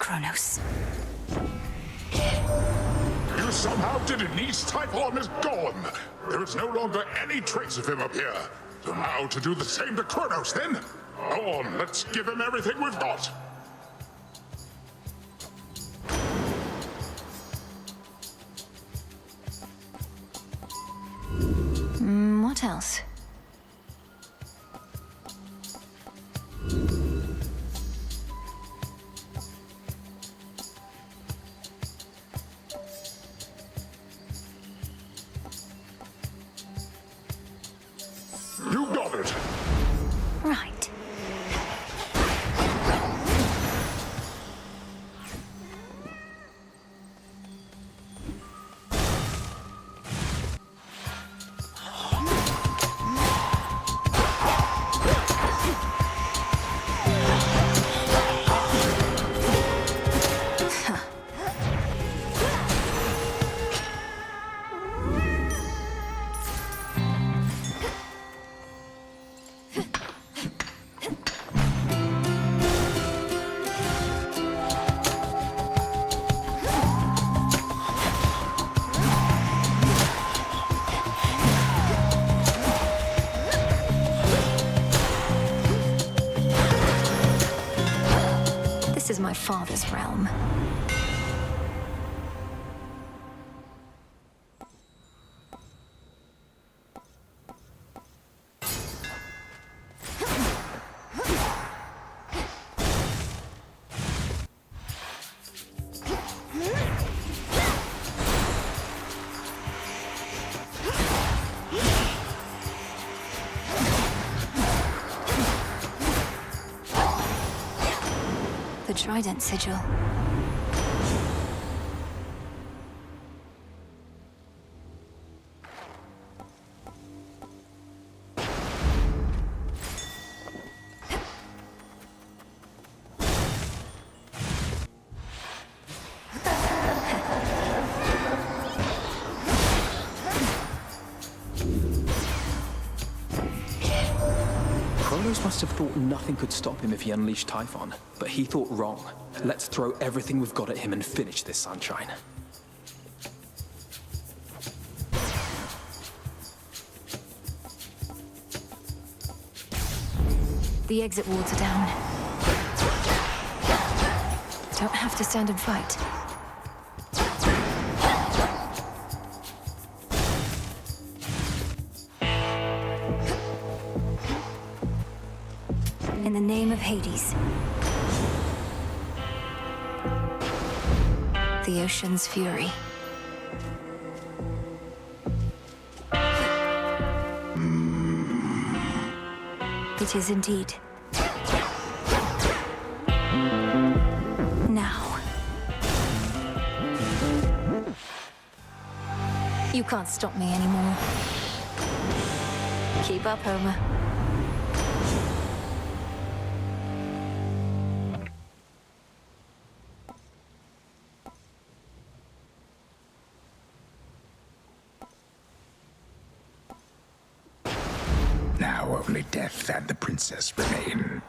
Kronos. You somehow did it, Nice. Typhon is gone. There is no longer any trace of him up here. So now to do the same to Kronos, then? Go on, let's give him everything we've got. What else? You got it. Right. This is my father's realm. The Trident Sigil. Kronos must have thought nothing could stop him if he unleashed Typhon, but he thought wrong. Let's throw everything we've got at him and finish this, Sunshine. The exit walls are down. Don't have to stand and fight. In the name of Hades. The ocean's fury. It is indeed. Now. You can't stop me anymore. Keep up, Homer. Now only death and the princess remain.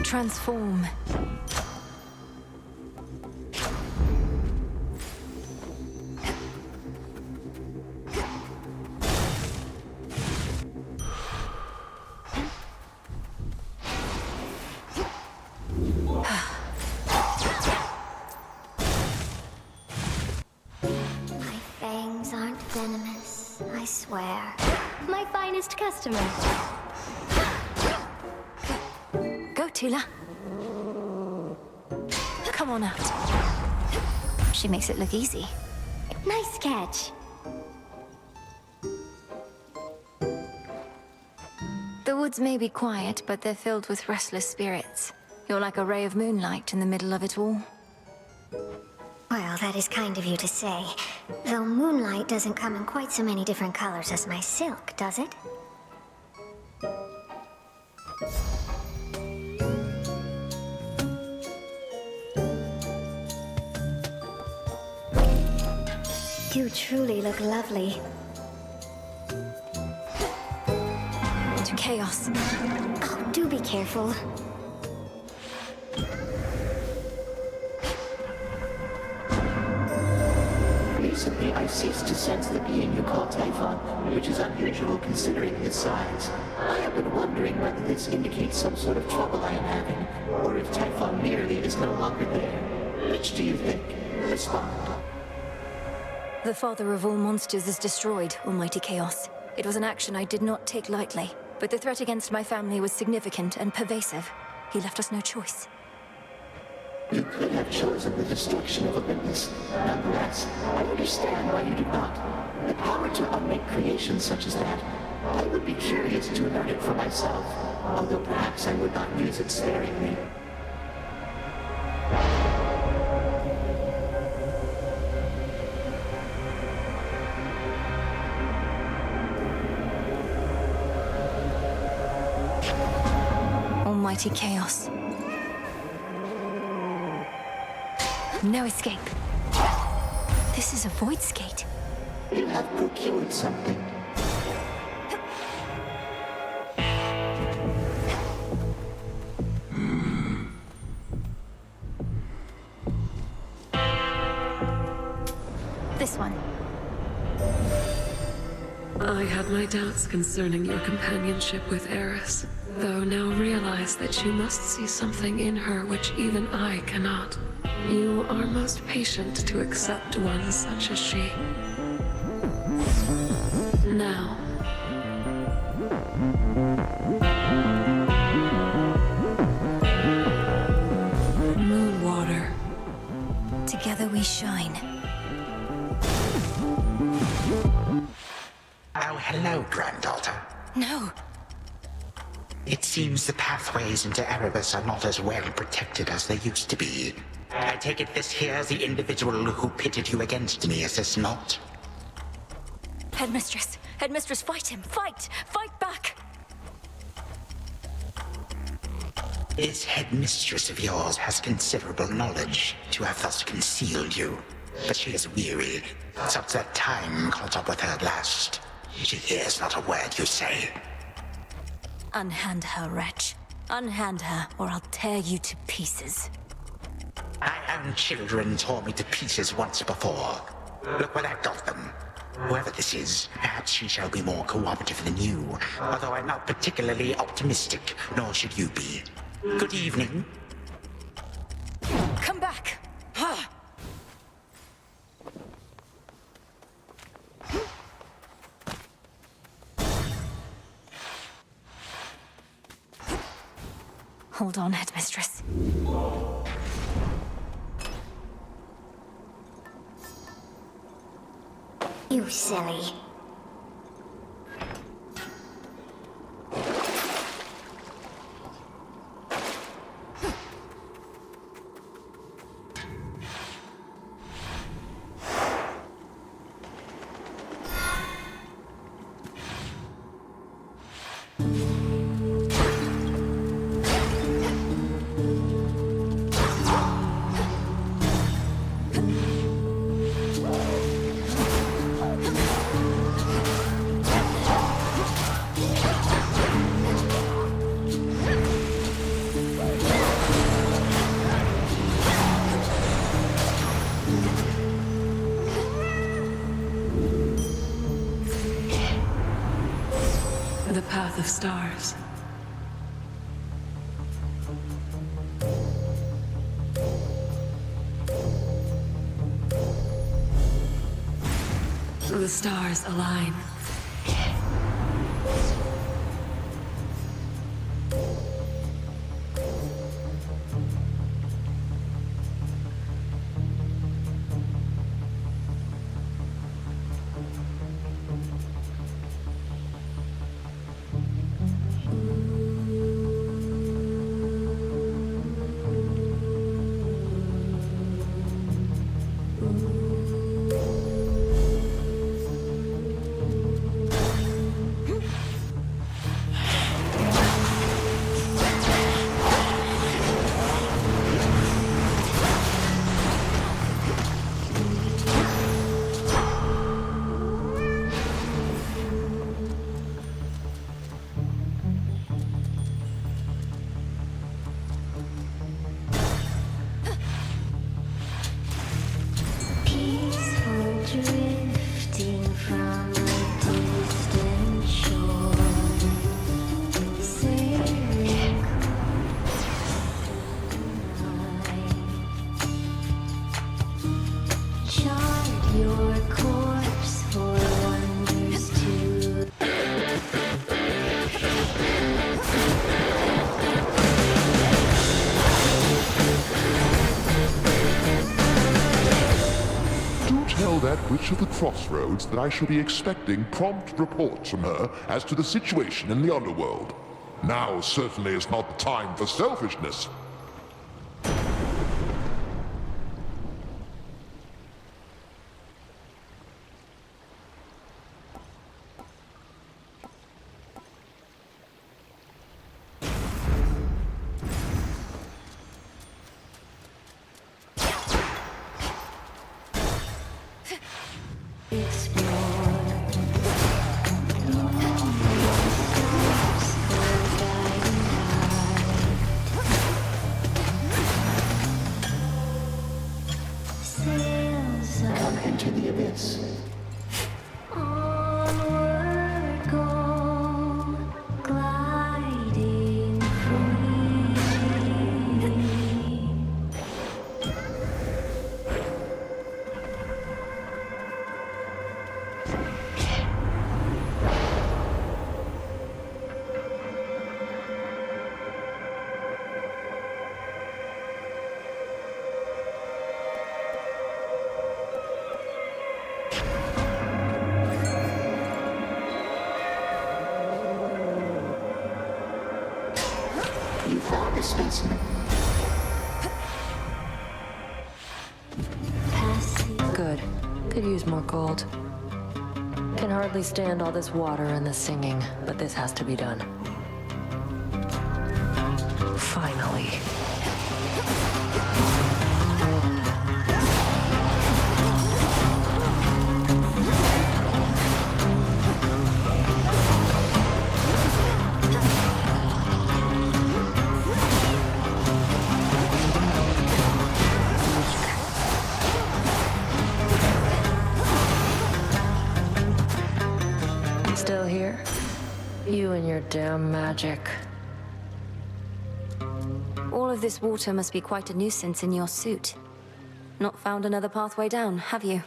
Transform. My fangs aren't venomous, I swear. My finest customer. Go, Tila. Come on out. She makes it look easy. Nice catch. The woods may be quiet, but they're filled with restless spirits. You're like a ray of moonlight in the middle of it all. Well, that is kind of you to say. Though moonlight doesn't come in quite so many different colors as my silk, does it? You truly look lovely. To chaos. Oh, do be careful. Recently, I ceased to sense the being you call Typhon, which is unusual considering his size. I have been wondering whether this indicates some sort of trouble I am having, or if Typhon merely is no longer there. Which do you think? Respond. The father of all monsters is destroyed, Almighty Chaos. It was an action I did not take lightly, but the threat against my family was significant and pervasive. He left us no choice. You could have chosen the destruction of Olympus. Nonetheless, I understand why you did not. The power to unmake creations such as that, I would be curious to learn it for myself, although perhaps I would not use it sparingly. Almighty Chaos. No escape. This is a void skate. You have procured something. This one. I had my doubts concerning your companionship with Eris, though now realize that you must see something in her which even I cannot. You are most patient to accept one such as she. Now, Moonwater. Together we shine. Oh, hello, granddaughter. No. It seems the pathways into Erebus are not as well protected as they used to be. I take it this here's the individual who pitted you against me, is this not? Headmistress. Headmistress, fight him. Fight. Fight back. This headmistress of yours has considerable knowledge to have thus concealed you. But she is weary. Since that time caught up with her last, she hears not a word you say. Unhand her, wretch. Unhand her, or I'll tear you to pieces. My own children tore me to pieces once before. Look where that got them. Whoever this is, perhaps she shall be more cooperative than you, although I'm not particularly optimistic, nor should you be. Good evening. Come back. Hold on, Headmistress. You silly. the path of stars. The stars align. which of the crossroads that I shall be expecting prompt reports from her as to the situation in the underworld. Now certainly is not the time for selfishness. Come into the abyss. Onward go, gliding free. You found a specimen. Good. Could use more gold. Can hardly stand all this water and the singing, but this has to be done. Finally. Still here? You and your damn magic. All of this water must be quite a nuisance in your suit. Not found another pathway down, have you?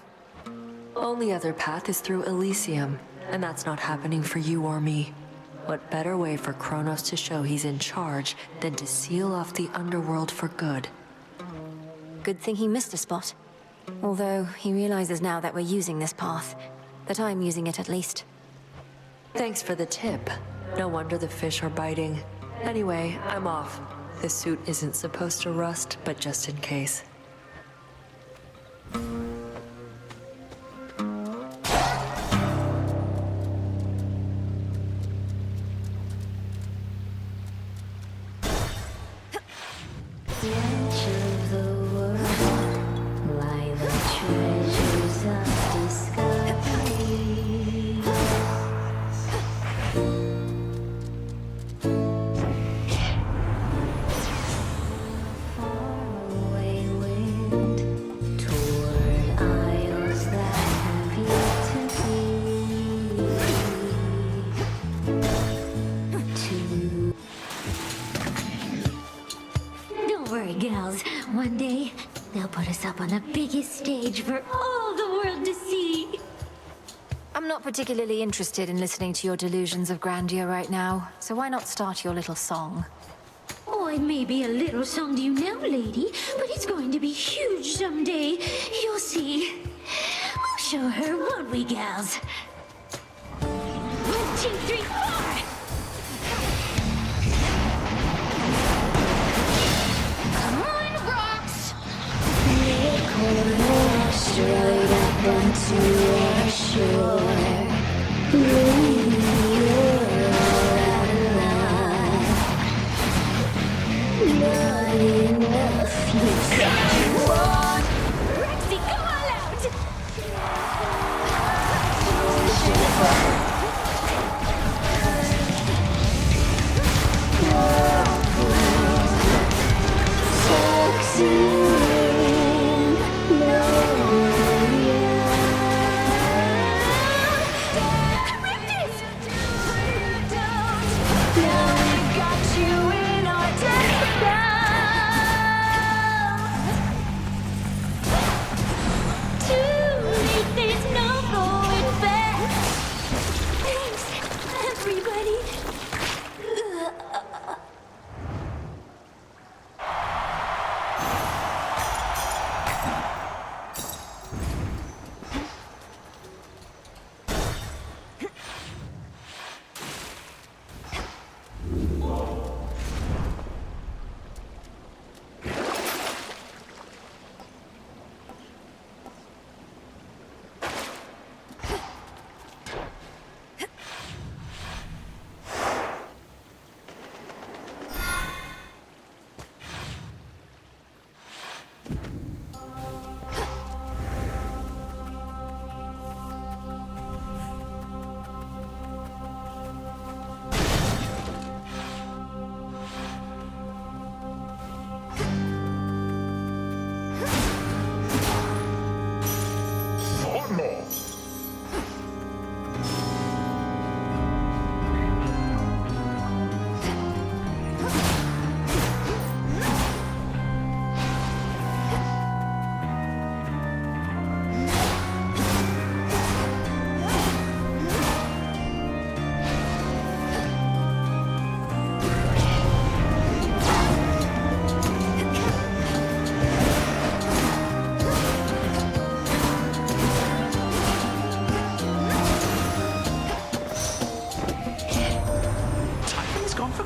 Only other path is through Elysium, and that's not happening for you or me. What better way for Kronos to show he's in charge than to seal off the underworld for good? Good thing he missed a spot. Although he realizes now that we're using this path. That I'm using it at least. Thanks for the tip. No wonder the fish are biting. Anyway, I'm off. The suit isn't supposed to rust, but just in case. The edge of the world lie the treasures of discovery. Faraway wind toward isles that have yet to be. Don't worry, gals. One day, they'll put us up on the biggest stage for all the world to see. I'm not particularly interested in listening to your delusions of grandeur right now, so why not start your little song? Oh, it may be a little song to you now, lady, but it's going to be huge someday. You'll see. We'll show her, won't we, gals? 1, 2, 3, 4! Come on, rocks! Straight up onto our shore. You're out of line. Not enough, you can't walk. Rexy, go all out! Sexy.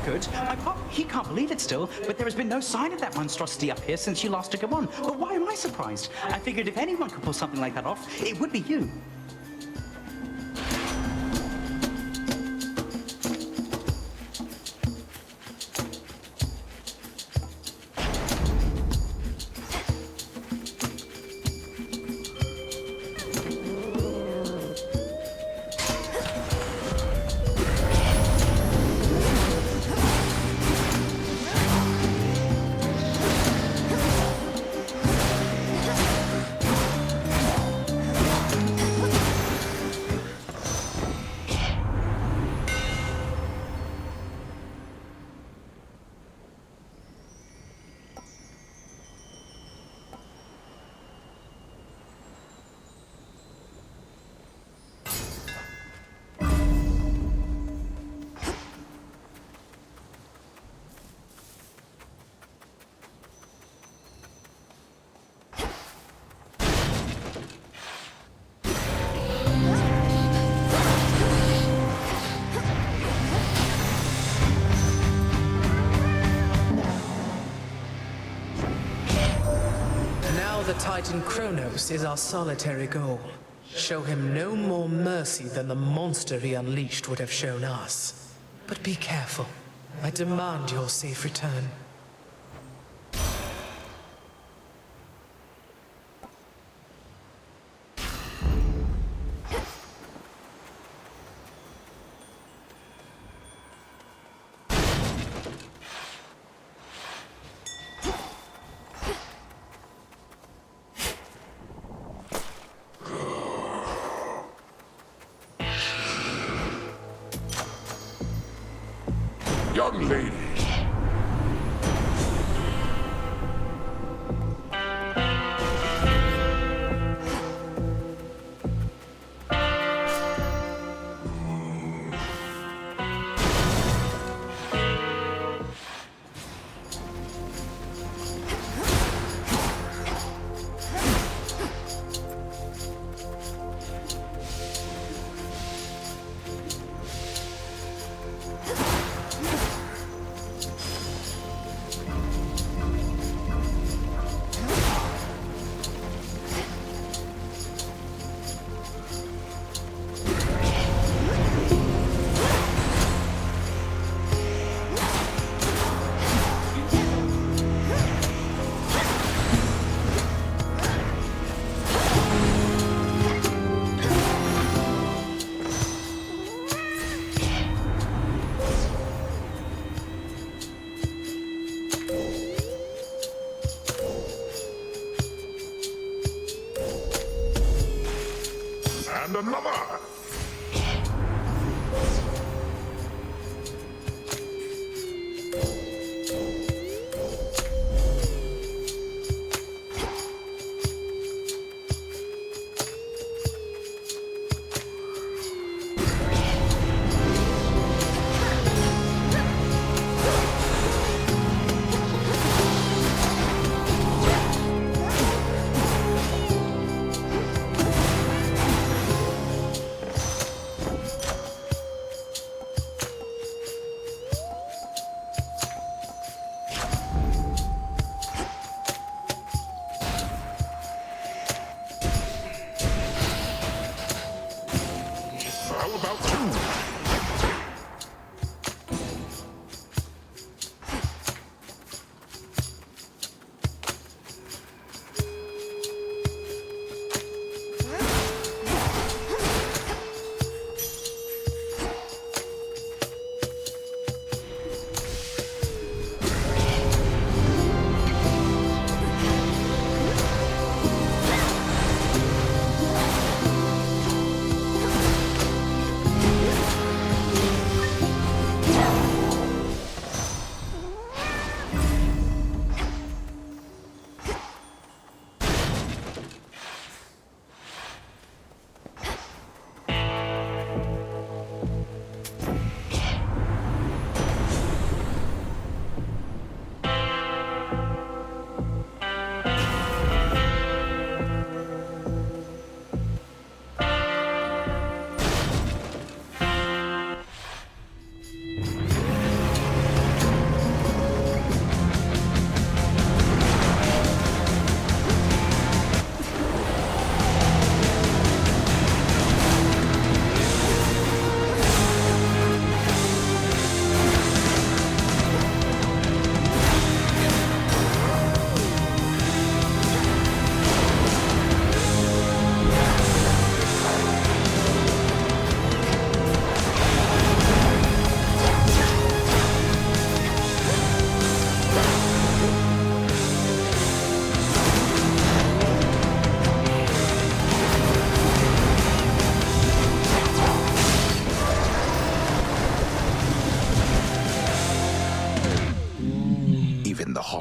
good. My pop, he can't believe it still, but there has been no sign of that monstrosity up here since you last took him on. But why am I surprised? I figured if anyone could pull something like that off, it would be you. The Titan Kronos is our solitary goal. Show him no more mercy than the monster he unleashed would have shown us. But be careful. I demand your safe return. Young lady. And another. How about you?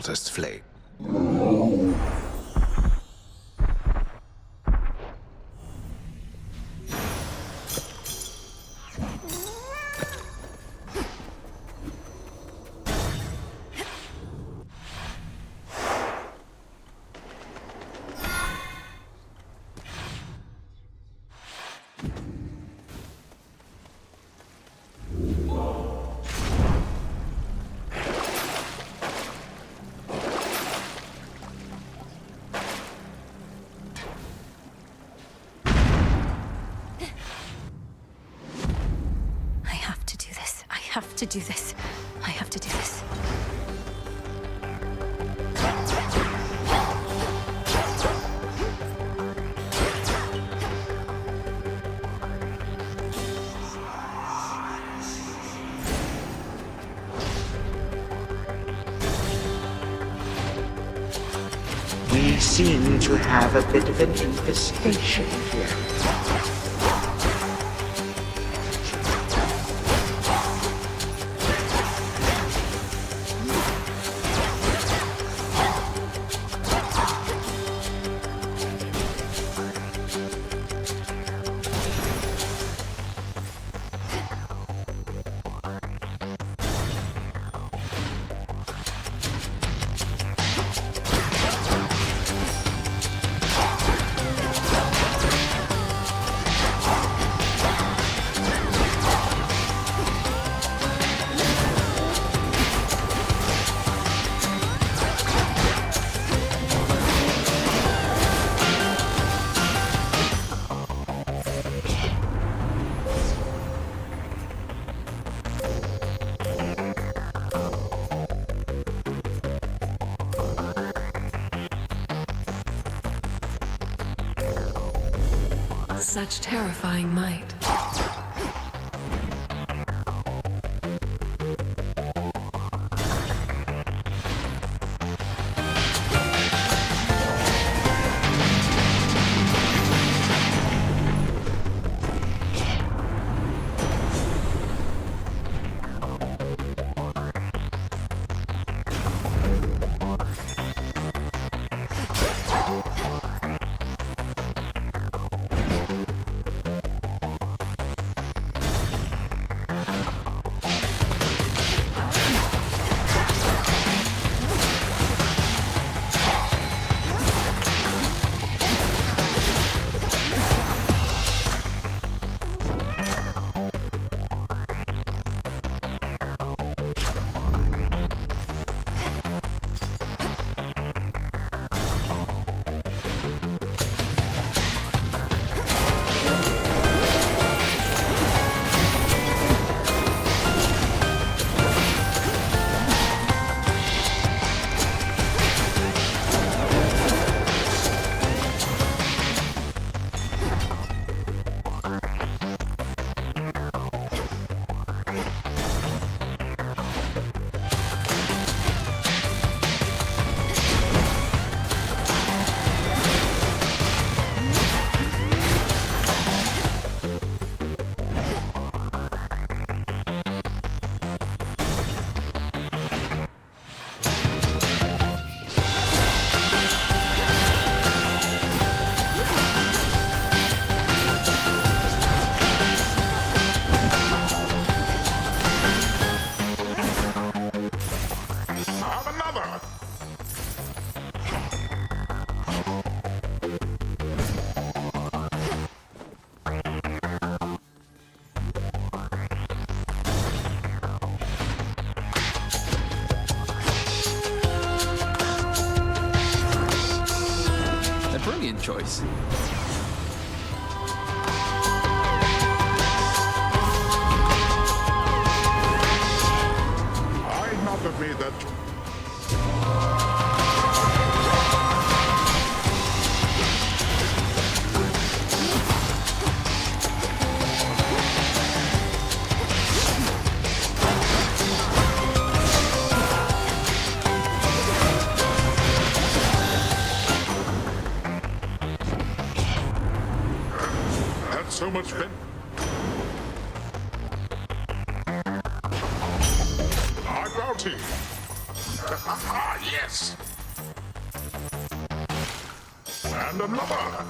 cultist's flame. I have to do this. I have to do this. We seem to have a bit of an infestation here. Such terrifying might. Brilliant choice. I'd not have made that. So much fun. High bounty. Ah, yes! And another!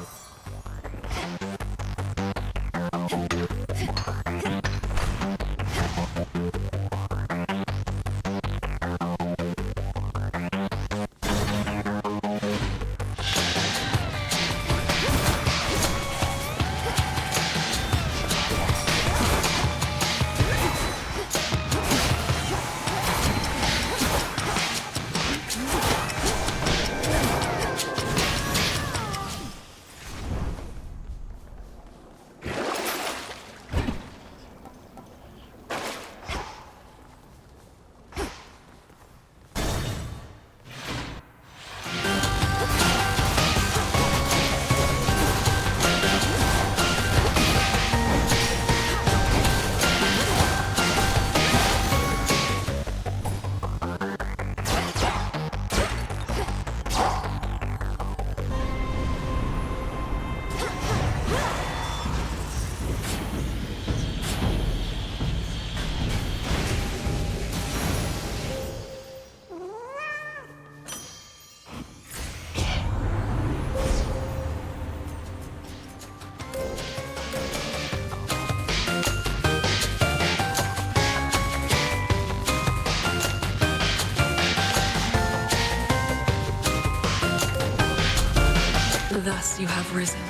Thus you have risen.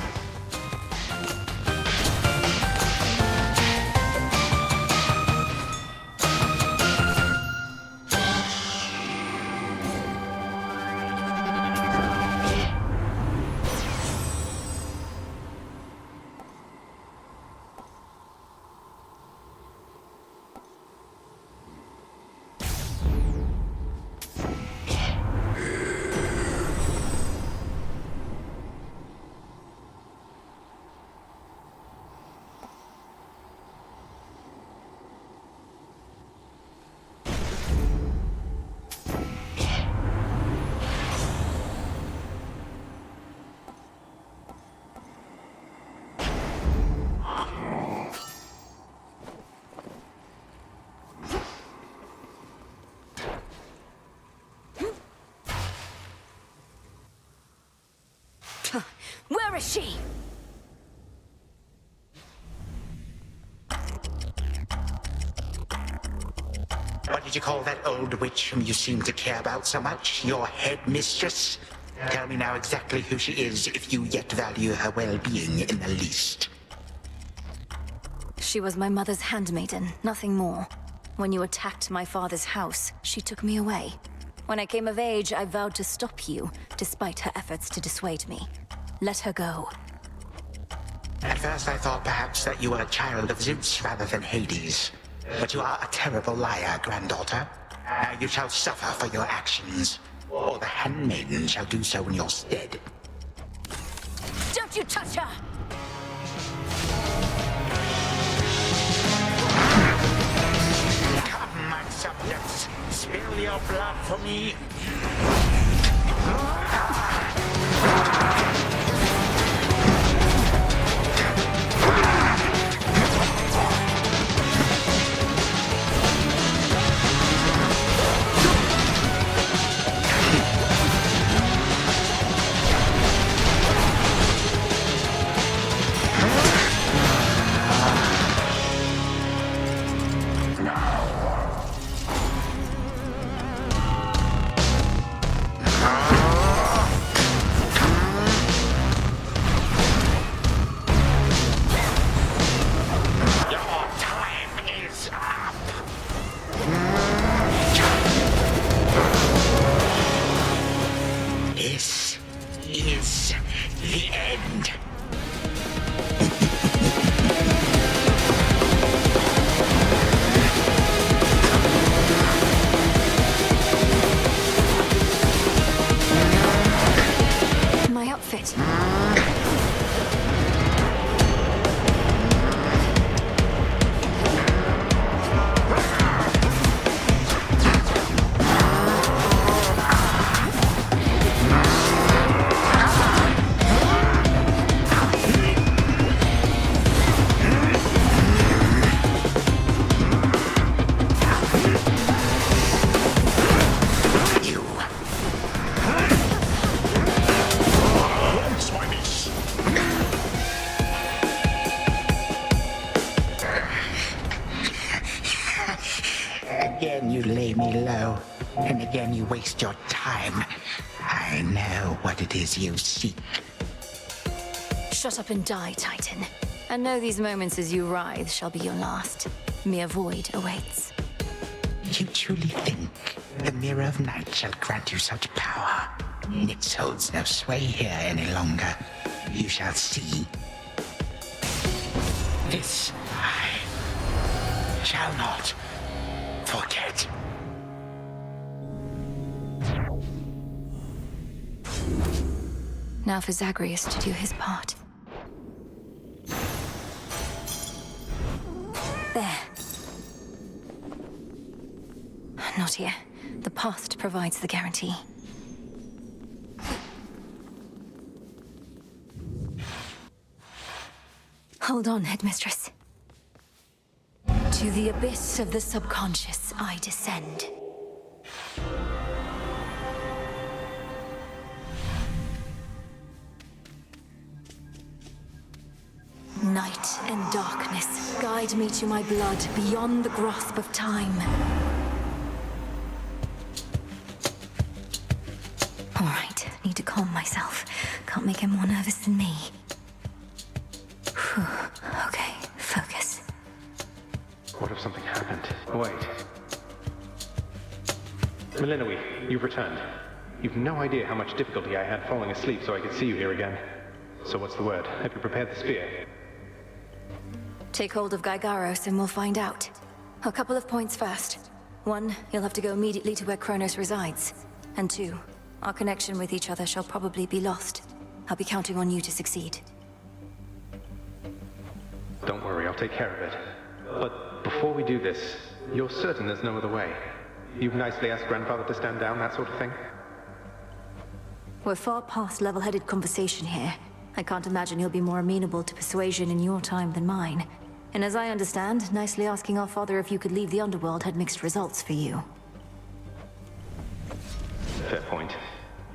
Where is she? What did you call that old witch whom you seem to care about so much? Your headmistress? Tell me now exactly who she is, if you yet value her well-being in the least. She was my mother's handmaiden, nothing more. When you attacked my father's house, she took me away. When I came of age, I vowed to stop you, despite her efforts to dissuade me. Let her go. At first I thought perhaps that you were a child of Zeus rather than Hades. But you are a terrible liar, granddaughter. Now you shall suffer for your actions, or the handmaiden shall do so in your stead. Don't you touch her! Come, my subjects, spill your blood for me. Again you lay me low, and again you waste your time. I know what it is you seek. Shut up and die, Titan. And know these moments as you writhe shall be your last. Mere void awaits. You truly think the Mirror of Night shall grant you such power? Nyx holds no sway here any longer. You shall see. This I shall not forget. Now for Zagreus to do his part. There. Not here. The past provides the guarantee. Hold on, Headmistress. To the abyss of the subconscious I descend. Night and darkness, guide me to my blood beyond the grasp of time. All right, need to calm myself. Can't make him more nervous than me. Whew. Okay, focus. What if something happened? Wait. Melinoe, you've returned. You've no idea how much difficulty I had falling asleep so I could see you here again. So what's the word? Have you prepared the spear? Take hold of Gygaros and we'll find out. A couple of points first. 1, you'll have to go immediately to where Kronos resides. And 2, our connection with each other shall probably be lost. I'll be counting on you to succeed. Don't worry, I'll take care of it. But before we do this, you're certain there's no other way? You've nicely asked Grandfather to stand down, that sort of thing? We're far past level-headed conversation here. I can't imagine he'll be more amenable to persuasion in your time than mine. And as I understand, nicely asking our father if you could leave the underworld had mixed results for you. Fair point.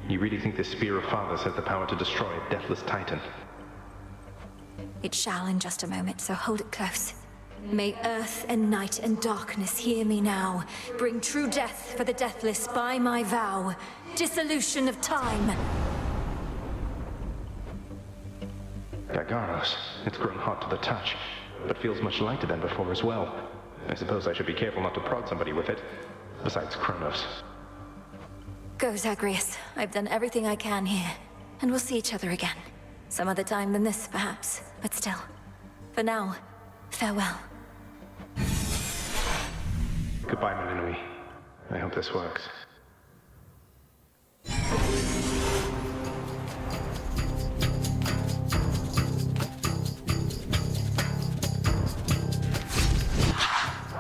You really think this Spear of Fathers has the power to destroy a deathless Titan? It shall in just a moment, so hold it close. May earth and night and darkness hear me now. Bring true death for the deathless by my vow. Dissolution of time. Gygaros, it's grown hot to the touch, but feels much lighter than before as well. I suppose I should be careful not to prod somebody with it. Besides Kronos. Go, Zagreus. I've done everything I can here. And we'll see each other again. Some other time than this, perhaps. But still. For now, farewell. Goodbye, Melinoe. I hope this works.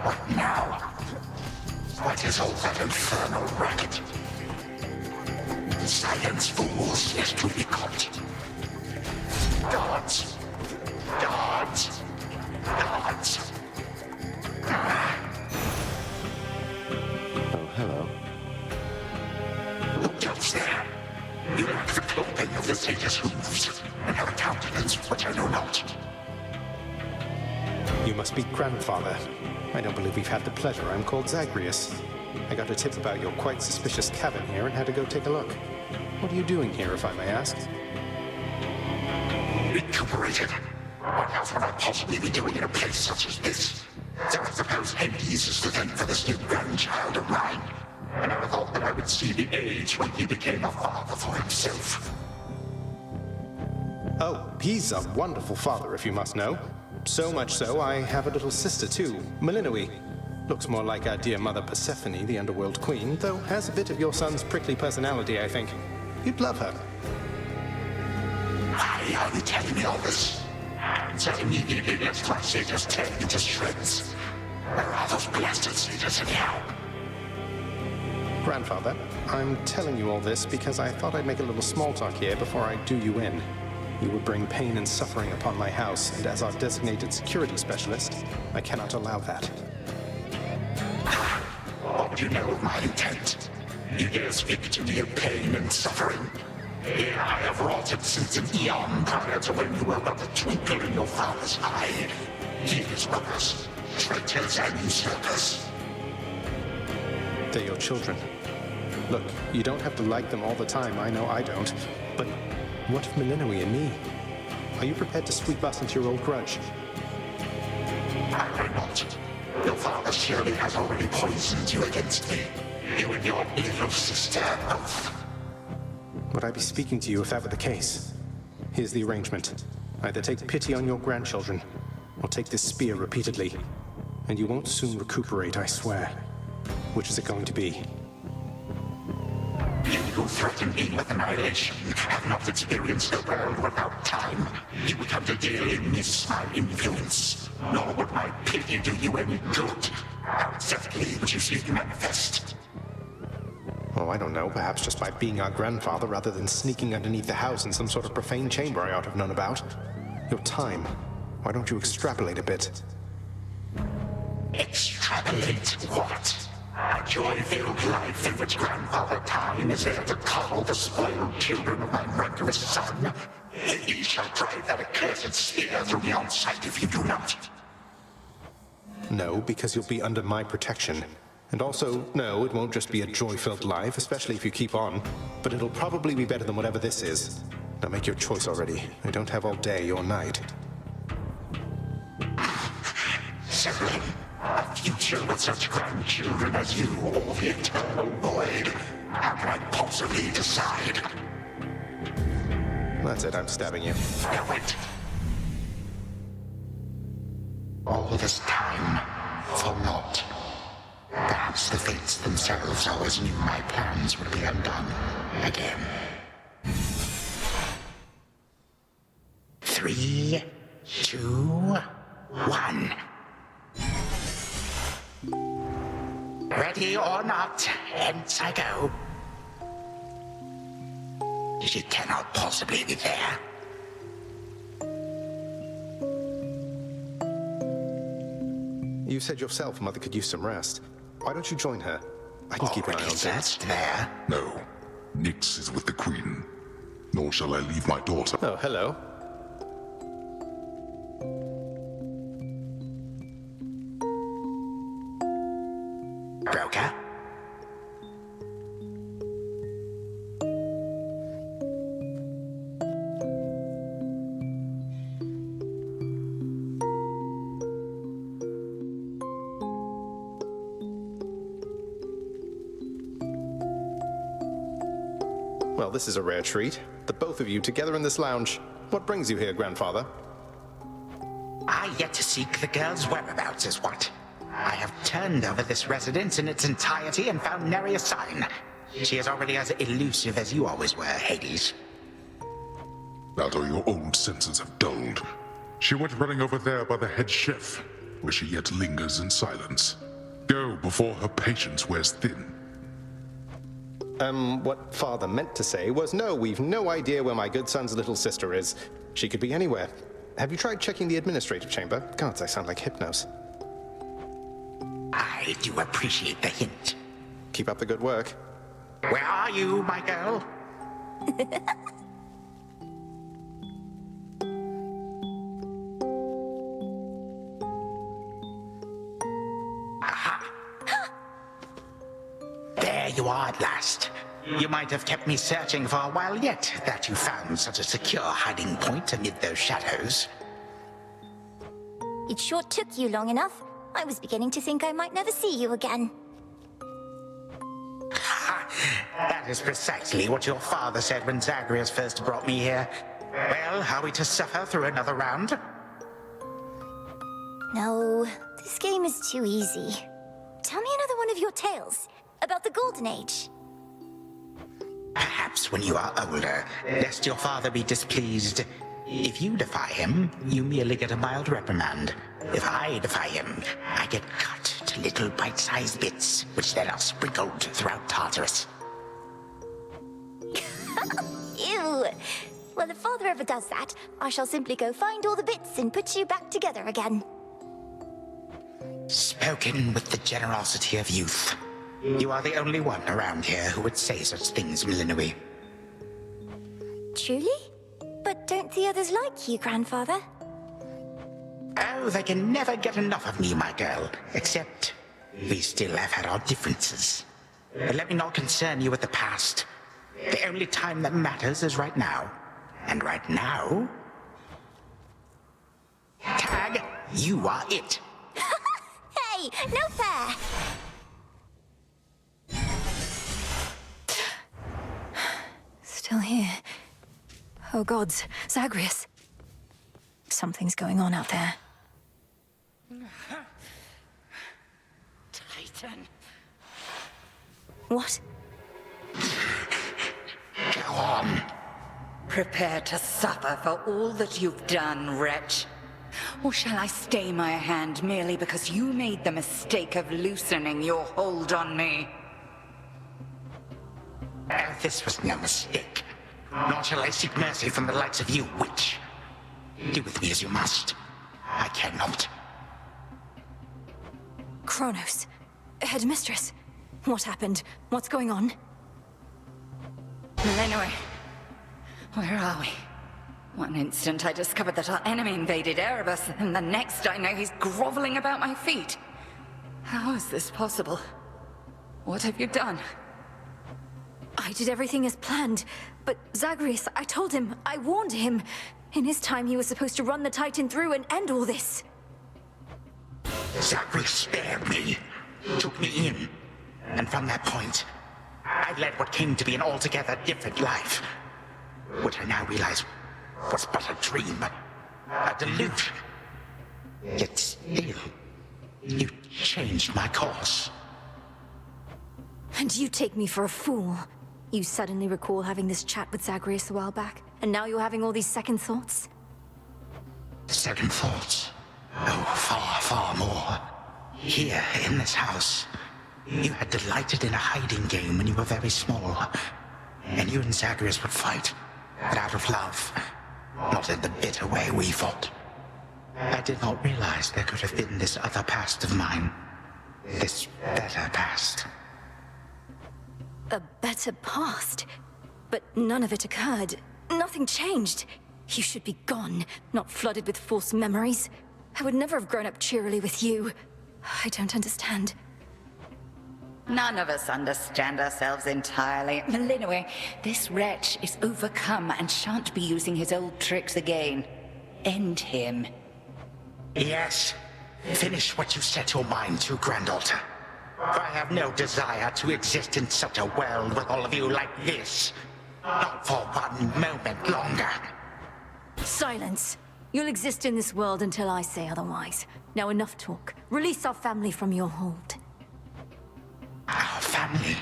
What now? What is all that infernal racket? Silence, fools, lest you be caught. Guards! Guards! Guards! Oh, hello. Who goes there? You lack the clothing of the satyrs' hooves, and have a countenance which I know not. You must be Grandfather. I don't believe we've had the pleasure. I'm called Zagreus. I got a tip about your quite suspicious cabin here and had to go take a look. What are you doing here, if I may ask? Recuperated. What else would I possibly be doing in a place such as this? So I suppose Hades is to thank for this new grandchild of mine. I never thought that I would see the age when he became a father for himself. Oh, he's a wonderful father, if you must know. So much so, I have a little sister too, Melinoe. Looks more like our dear mother Persephone, the underworld queen, though has a bit of your son's prickly personality, I think. You'd love her. Why are you telling me all this? So immediately lets my satyrs tear me to shreds. Where are those blasted satyrs anyhow? Grandfather, I'm telling you all this because I thought I'd make a little small talk here before I do you in. You would bring pain and suffering upon my house, and as our designated security specialist, I cannot allow that. What would you know of my intent? You dare speak to me of pain and suffering? Here I have wrought it since an eon prior to when you were but a twinkle in your father's eye. He and his brothers, traitors and usurpers. They're your children. Look, you don't have to like them all the time, I know I don't. But what of Melinoi and me? Are you prepared to sweep us into your old grudge? I will not. Your father surely has already poisoned you against me. You and your little sister both. Would I be speaking to you if that were the case? Here's the arrangement. Either take pity on your grandchildren, or take this spear repeatedly. And you won't soon recuperate, I swear. Which is it going to be? You who threaten me with annihilation have not experienced a world without time. You would come to dearly miss my influence. Nor would my pity do you any good. How exactly would you seek to manifest? Oh, I don't know. Perhaps just by being our grandfather rather than sneaking underneath the house in some sort of profane chamber I ought to have known about. Your time. Why don't you extrapolate a bit? Extrapolate what? A joy-filled life in which Grandfather Time is there to coddle the spoiled children of my murderous son. He shall drive that accursed spear through me on sight if you do not. No, because you'll be under my protection. And also, no, it won't just be a joy-filled life, especially if you keep on. But it'll probably be better than whatever this is. Now make your choice already. I don't have all day or night. Sibling, a future with such grandchildren as you or the eternal void. How can I possibly decide? That's it, I'm stabbing you. Now wait. All this time, for naught. Perhaps the fates themselves always knew my plans would be undone again. 3, 2, 1. Ready or not, hence I go. She cannot possibly be there. You said yourself Mother could use some rest. Why don't you join her? I can keep an eye on things. Searched there. No. Nyx is with the Queen. Nor shall I leave my daughter. Oh, hello. Broker? Well, this is a rare treat. The both of you together in this lounge. What brings you here, Grandfather? I yet to seek the girl's whereabouts is what. I have turned over this residence in its entirety and found nary a sign. She is already as elusive as you always were, Hades. That or your own senses have dulled. She went running over there by the head chef, where she yet lingers in silence. Go before her patience wears thin. What Father meant to say was, no, we've no idea where my good son's little sister is. She could be anywhere. Have you tried checking the administrative chamber? Gods, I sound like Hypnos. I do appreciate the hint. Keep up the good work. Where are you, my girl? Aha! There you are at last. You might have kept me searching for a while yet, that you found such a secure hiding point amid those shadows. It sure took you long enough. I was beginning to think I might never see you again. That is precisely what your father said when Zagreus first brought me here. Well, are we to suffer through another round? No, this game is too easy. Tell me another one of your tales about the Golden Age. Perhaps when you are older, lest your father be displeased. If you defy him, you merely get a mild reprimand. If I defy him, I get cut to little bite-sized bits, which then are sprinkled throughout Tartarus. Ew! Well, if Father ever does that, I shall simply go find all the bits and put you back together again. Spoken with the generosity of youth. You are the only one around here who would say such things, Melinoi. Truly? But don't the others like you, Grandfather? Oh, they can never get enough of me, my girl. Except, we still have had our differences. But let me not concern you with the past. The only time that matters is right now. And right now... Tag, you are it. Hey, no fair! Still here. Oh gods, Zagreus. Something's going on out there. Titan. What? Go on. Prepare to suffer for all that you've done, wretch. Or shall I stay my hand merely because you made the mistake of loosening your hold on me? This was no mistake. Nor shall I seek mercy from the likes of you, witch. Do with me as you must. I cannot. Kronos. Headmistress. What happened? What's going on? Lenore. Where are we? One instant I discovered that our enemy invaded Erebus, and the next I know he's groveling about my feet. How is this possible? What have you done? I did everything as planned, but Zagreus, I told him, I warned him. In his time, he was supposed to run the Titan through and end all this. Zagreus spared me, took me in, and from that point, I led what came to be an altogether different life, which I now realize was but a dream, a delusion. Yet still, you changed my course. And you take me for a fool. You suddenly recall having this chat with Zagreus a while back, and now you're having all these second thoughts? Second thoughts? Oh, far, far more. Here, in this house, you had delighted in a hiding game when you were very small. And you and Zagreus would fight, but out of love, not in the bitter way we fought. I did not realize there could have been this other past of mine. This better past. A better past? But none of it occurred. Nothing changed. You should be gone, not flooded with false memories. I would never have grown up cheerily with you. I don't understand. None of us understand ourselves entirely. Melinoe, this wretch is overcome and shan't be using his old tricks again. End him. Yes. Finish what you set your mind to, Granddaughter. For I have no desire to exist in such a world with all of you like this. Not for 1 moment longer. Silence. You'll exist in this world until I say otherwise. Now enough talk. Release our family from your hold. Our family?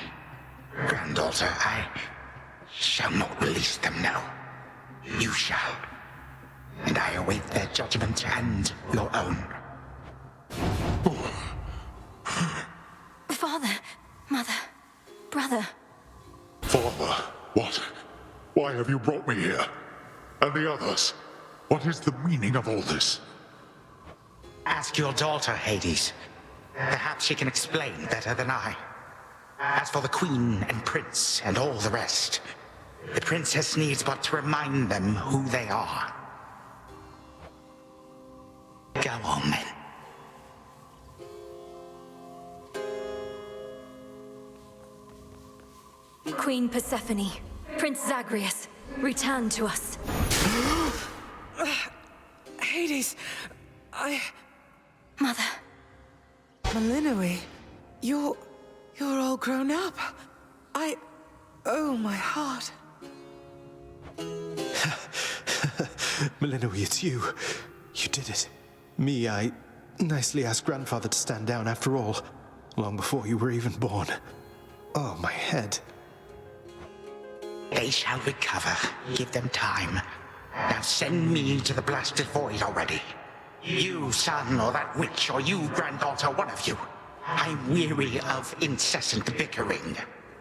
Granddaughter, I shall not release them now. You shall. And I await their judgment and your own. Father, Mother, Brother. Father, what? Why have you brought me here? And the others? What is the meaning of all this? Ask your daughter, Hades. Perhaps she can explain better than I. As for the Queen and Prince and all the rest, the Princess needs but to remind them who they are. Go on, then. Queen Persephone, Prince Zagreus, return to us. Hades, Mother. Melinoe, you're all grown up. Oh, my heart. Melinoe, it's you. You did it. Me, I nicely asked Grandfather to stand down after all, long before you were even born. Oh, my head. They shall recover. Give them time. Now send me to the blasted void already. You, son, or that witch, or you, granddaughter, one of you. I'm weary of incessant bickering.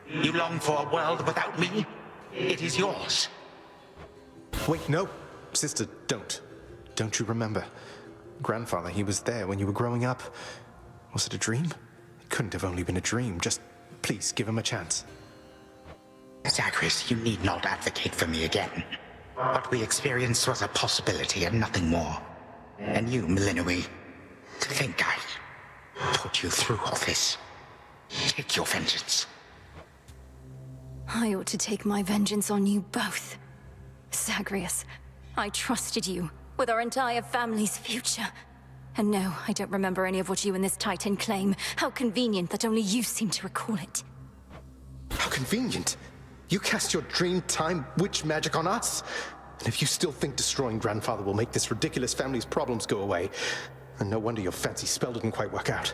You long for a world without me? It is yours. Wait, no. Sister, don't. Don't you remember? Grandfather, he was there when you were growing up. Was it a dream? It couldn't have only been a dream. Just please give him a chance. Zagreus, you need not advocate for me again. What we experienced was a possibility and nothing more. And you, Melinoe, to think I put you through all this. Take your vengeance. I ought to take my vengeance on you both. Zagreus, I trusted you with our entire family's future. And no, I don't remember any of what you and this Titan claim. How convenient that only you seem to recall it. How convenient. You cast your dream time witch magic on us? And if you still think destroying Grandfather will make this ridiculous family's problems go away, then no wonder your fancy spell didn't quite work out.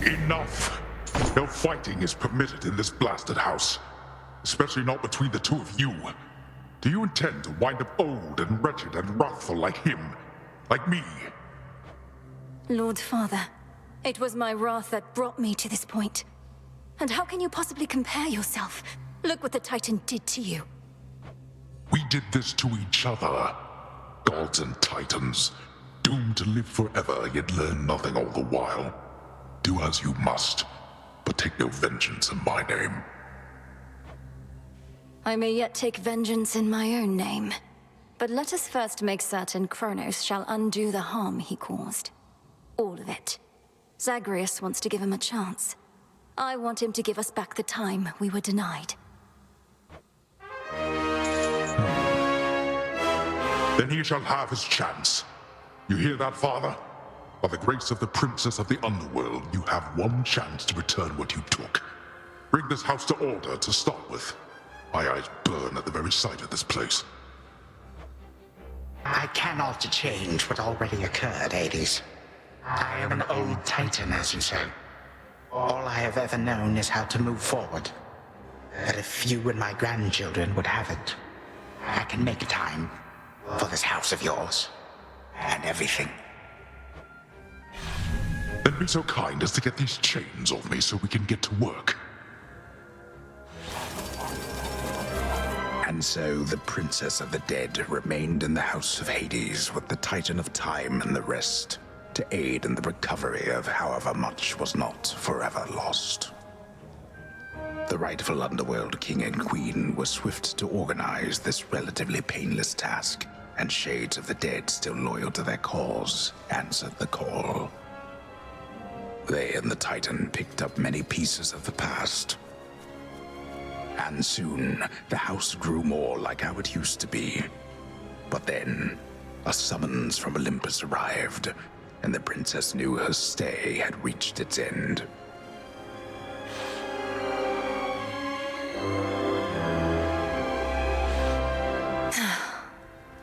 Enough! No fighting is permitted in this blasted house. Especially not between the two of you. Do you intend to wind up old and wretched and wrathful like him? Like me? Lord Father, it was my wrath that brought me to this point. And how can you possibly compare yourself? Look what the Titan did to you. We did this to each other. Gods and Titans, doomed to live forever, yet learn nothing all the while. Do as you must, but take no vengeance in my name. I may yet take vengeance in my own name. But let us first make certain Kronos shall undo the harm he caused. All of it. Zagreus wants to give him a chance. I want him to give us back the time we were denied. Then he shall have his chance. You hear that, Father? By the grace of the Princess of the Underworld, you have one chance to return what you took. Bring this house to order to start with. My eyes burn at the very sight of this place. I cannot change what already occurred, Hades. I am an old Titan, as you say. All I have ever known is how to move forward. But if you and my grandchildren would have it, I can make time for this house of yours, and everything. Then be so kind as to get these chains off me so we can get to work. And so the Princess of the Dead remained in the House of Hades with the Titan of Time and the rest, to aid in the recovery of however much was not forever lost. The rightful Underworld King and Queen were swift to organize this relatively painless task, and Shades of the Dead, still loyal to their cause, answered the call. They and the Titan picked up many pieces of the past. And soon, the house grew more like how it used to be. But then, a summons from Olympus arrived, and the princess knew her stay had reached its end.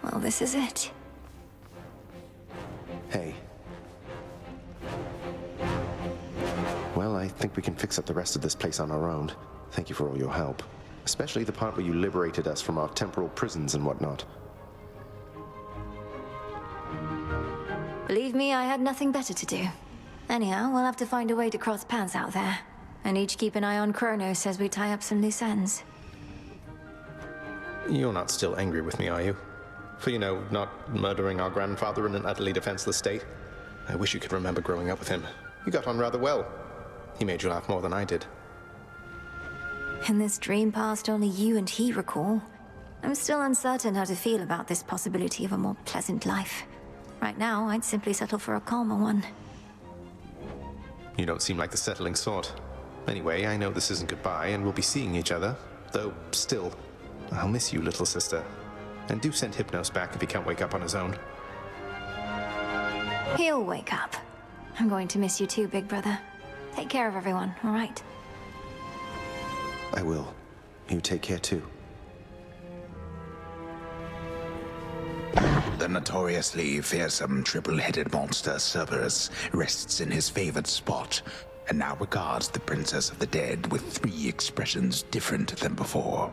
Well, this is it. Hey. Well, I think we can fix up the rest of this place on our own. Thank you for all your help. Especially the part where you liberated us from our temporal prisons and whatnot. Believe me, I had nothing better to do. Anyhow, we'll have to find a way to cross paths out there. And each keep an eye on Kronos as we tie up some loose ends. You're not still angry with me, are you? For, not murdering our grandfather in an utterly defenseless state? I wish you could remember growing up with him. You got on rather well. He made you laugh more than I did. In this dream past only you and he recall, I'm still uncertain how to feel about this possibility of a more pleasant life. Right now, I'd simply settle for a calmer one. You don't seem like the settling sort. Anyway, I know this isn't goodbye, and we'll be seeing each other. Though, still, I'll miss you, little sister. And do send Hypnos back if he can't wake up on his own. He'll wake up. I'm going to miss you too, big brother. Take care of everyone, all right? I will. You take care too. The notoriously fearsome triple-headed monster Cerberus rests in his favored spot, and now regards the Princess of the Dead with 3 expressions different than before.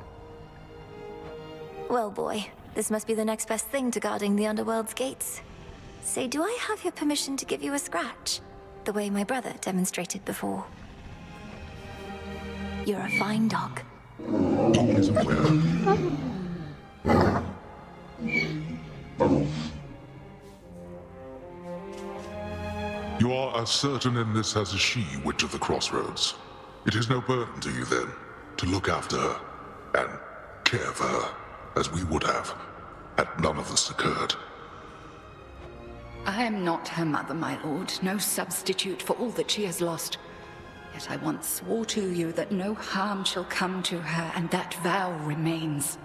Well, boy, this must be the next best thing to guarding the Underworld's gates. Say, do I have your permission to give you a scratch? The way my brother demonstrated before. You're a fine dog. He is aware. You are as certain in this as is she, Witch of the Crossroads. It is no burden to you, then, to look after her and care for her, as we would have, had none of this occurred. I am not her mother, my lord. No substitute for all that she has lost. Yet I once swore to you that no harm shall come to her, and that vow remains.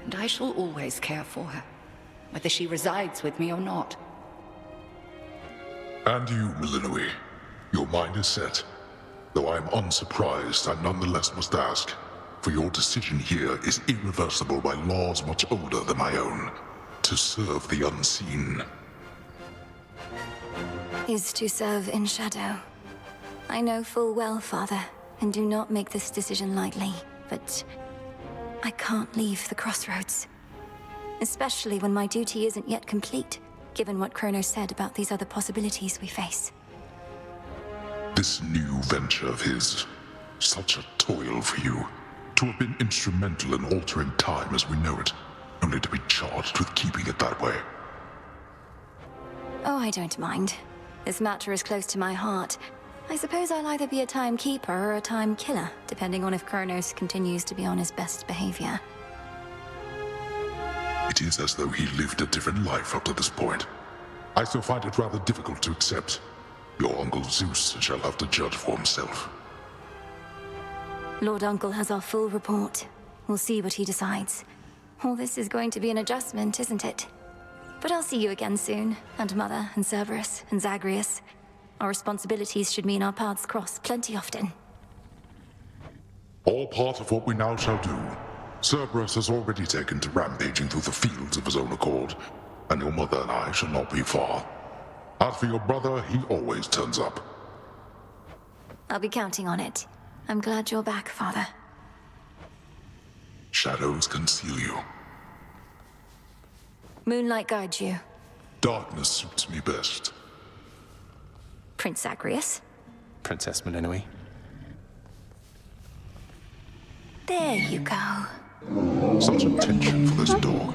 And I shall always care for her, whether she resides with me or not. And you, Milinoe, your mind is set. Though I am unsurprised, I nonetheless must ask, for your decision here is irreversible by laws much older than my own. To serve the unseen. Is to serve in shadow. I know full well, Father, and do not make this decision lightly, but I can't leave the crossroads. Especially when my duty isn't yet complete, given what Kronos said about these other possibilities we face. This new venture of his, such a toil for you. To have been instrumental in altering time as we know it, only to be charged with keeping it that way. Oh, I don't mind. This matter is close to my heart. I suppose I'll either be a timekeeper or a time killer, depending on if Kronos continues to be on his best behavior. It is as though he lived a different life up to this point. I still find it rather difficult to accept. Your Uncle Zeus shall have to judge for himself. Lord Uncle has our full report. We'll see what he decides. All this is going to be an adjustment, isn't it? But I'll see you again soon, and Mother, and Cerberus, and Zagreus. Our responsibilities should mean our paths cross plenty often. All part of what we now shall do. Cerberus has already taken to rampaging through the fields of his own accord, and your mother and I shall not be far. As for your brother, he always turns up. I'll be counting on it. I'm glad you're back, Father. Shadows conceal you. Moonlight guides you. Darkness suits me best. Prince Zagreus? Princess Milinoe. There you go. Such attention for this dog.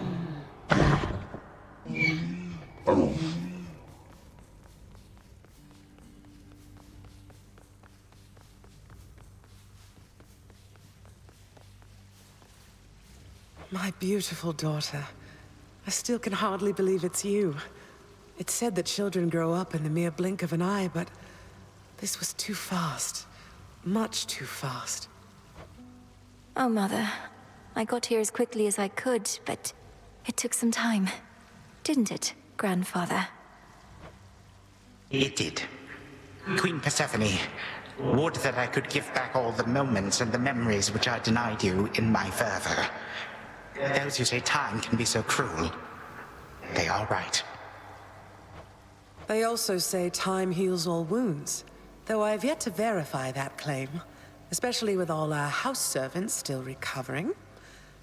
My beautiful daughter. I still can hardly believe it's you. It's said that children grow up in the mere blink of an eye, but this was too fast. Much too fast. Oh, Mother. I got here as quickly as I could, but it took some time. Didn't it, Grandfather? It did. Queen Persephone, would that I could give back all the moments and the memories which I denied you in my fervor. Those who say time can be so cruel, they are right. They also say time heals all wounds, though I have yet to verify that claim, especially with all our house servants still recovering.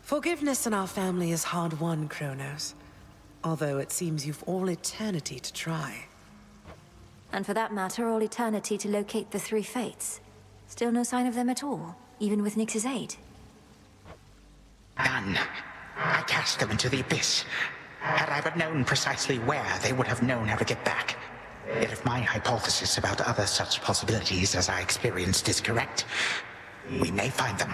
Forgiveness in our family is hard-won, Kronos, although it seems you've all eternity to try. And for that matter, all eternity to locate the three fates. Still no sign of them at all, even with Nyx's aid. None. I cast them into the abyss. Had I but known precisely where, they would have known how to get back. Yet if my hypothesis about other such possibilities as I experienced is correct, we may find them.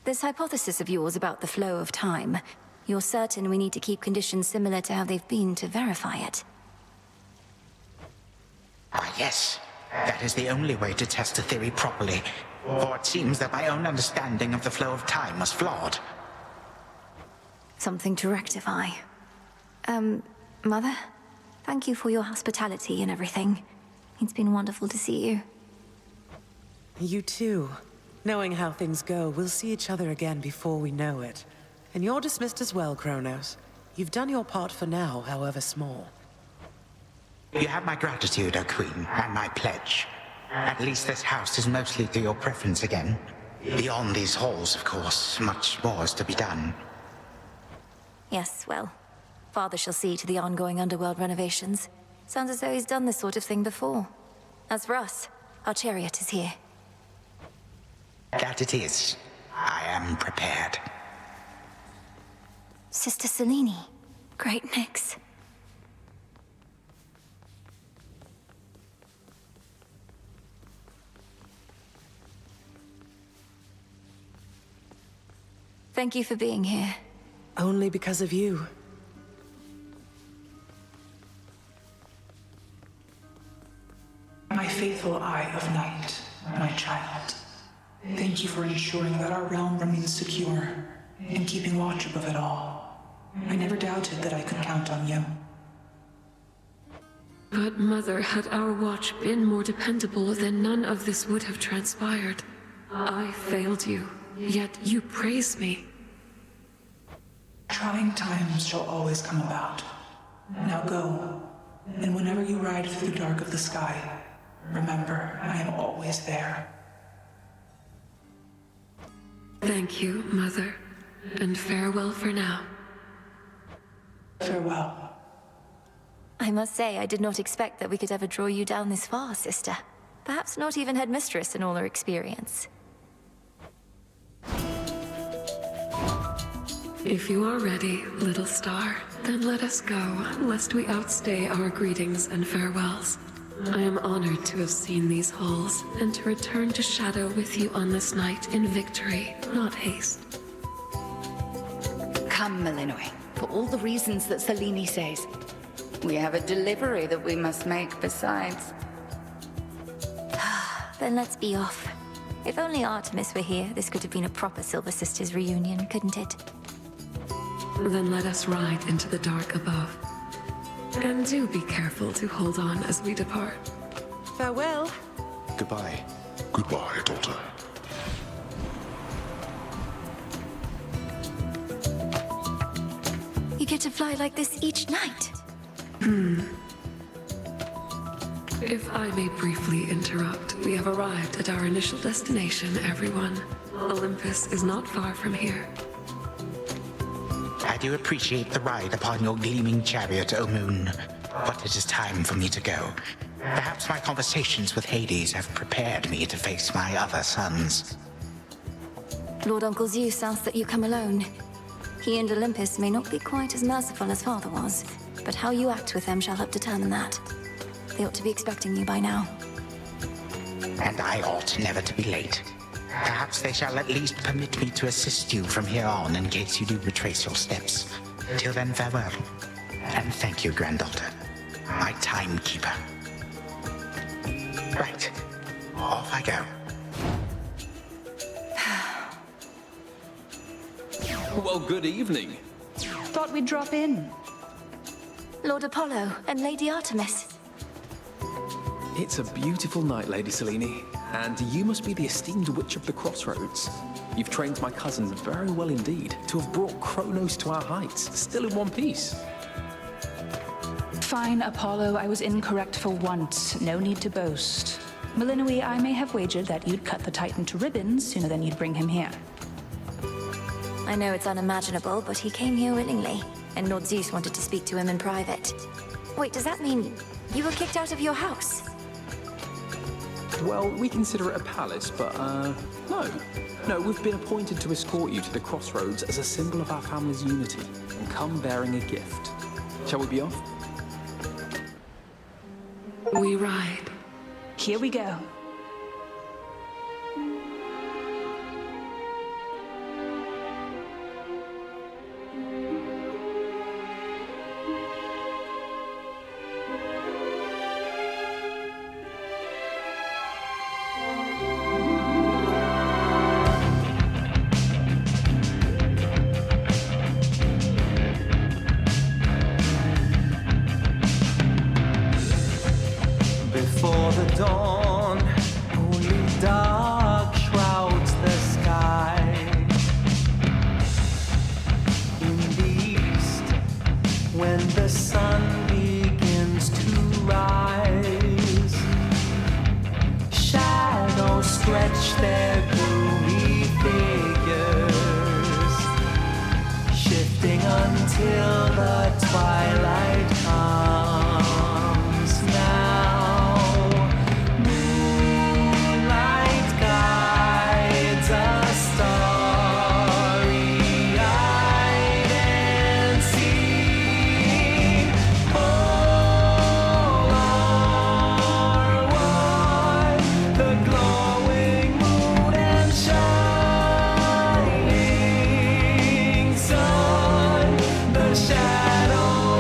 This hypothesis of yours about the flow of time, you're certain we need to keep conditions similar to how they've been to verify it? Ah, yes. That is the only way to test the theory properly. For it seems that my own understanding of the flow of time was flawed. Something to rectify. Mother? Thank you for your hospitality and everything. It's been wonderful to see you. You too. Knowing how things go, we'll see each other again before we know it. And you're dismissed as well, Kronos. You've done your part for now, however small. You have my gratitude, O Queen, and my pledge. At least this house is mostly to your preference again. Beyond these halls, of course, much more is to be done. Yes, well, Father shall see to the ongoing underworld renovations. Sounds as though he's done this sort of thing before. As for us, our chariot is here. That it is. I am prepared. Sister Selene. Great Nyx. Thank you for being here. Only because of you. my faithful Eye of Night, my child. Thank you for ensuring that our realm remains secure and keeping watch above it all. I never doubted that I could count on you. But, Mother, had our watch been more dependable, then none of this would have transpired. I failed you, yet you praise me. Trying times shall always come about. Now go, and whenever you ride through the dark of the sky, remember, I am always there. Thank you, Mother, and farewell for now. Farewell. I must say, I did not expect that we could ever draw you down this far, sister. Perhaps not even Headmistress in all her experience. If you are ready, little star, then let us go, lest we outstay our greetings and farewells. I am honored to have seen these halls, and to return to Shadow with you on this night in victory, not haste. Come, Malinois, for all the reasons that Selene says. We have a delivery that we must make besides. Then let's be off. If only Artemis were here, this could have been a proper Silver Sisters reunion, couldn't it? Then let us ride into the dark above. And do be careful to hold on as we depart. Farewell. Goodbye. Goodbye, daughter. You get to fly like this each night. If I may briefly interrupt, we have arrived at our initial destination, everyone. Olympus is not far from here. I do appreciate the ride upon your gleaming chariot, O Moon, but it is time for me to go. Perhaps my conversations with Hades have prepared me to face my other sons. Lord Uncle Zeus asks that you come alone. He and Olympus may not be quite as merciful as Father was, but how you act with them shall help determine that. They ought to be expecting you by now. And I ought never to be late. Perhaps they shall at least permit me to assist you from here on in case you do retrace your steps. Till then, farewell. And thank you, granddaughter. My timekeeper. Right. Off I go. Well, good evening. Thought we'd drop in. Lord Apollo and Lady Artemis. It's a beautiful night, Lady Selene, and you must be the esteemed Witch of the Crossroads. You've trained my cousins very well indeed to have brought Kronos to our heights, still in one piece. Fine, Apollo, I was incorrect for once. No need to boast. Malinois, I may have wagered that you'd cut the Titan to ribbons sooner than you'd bring him here. I know it's unimaginable, but he came here willingly, and Lord Zeus wanted to speak to him in private. Wait, does that mean you were kicked out of your house? Well, we consider it a palace, but, no. No, we've been appointed to escort you to the Crossroads as a symbol of our family's unity, and come bearing a gift. Shall we be off? We ride. Here we go. Before the dawn, only dark shrouds the sky. In the east, when the sun begins to rise, shadows stretch their gloomy figures, shifting until the twilight comes now. Shadow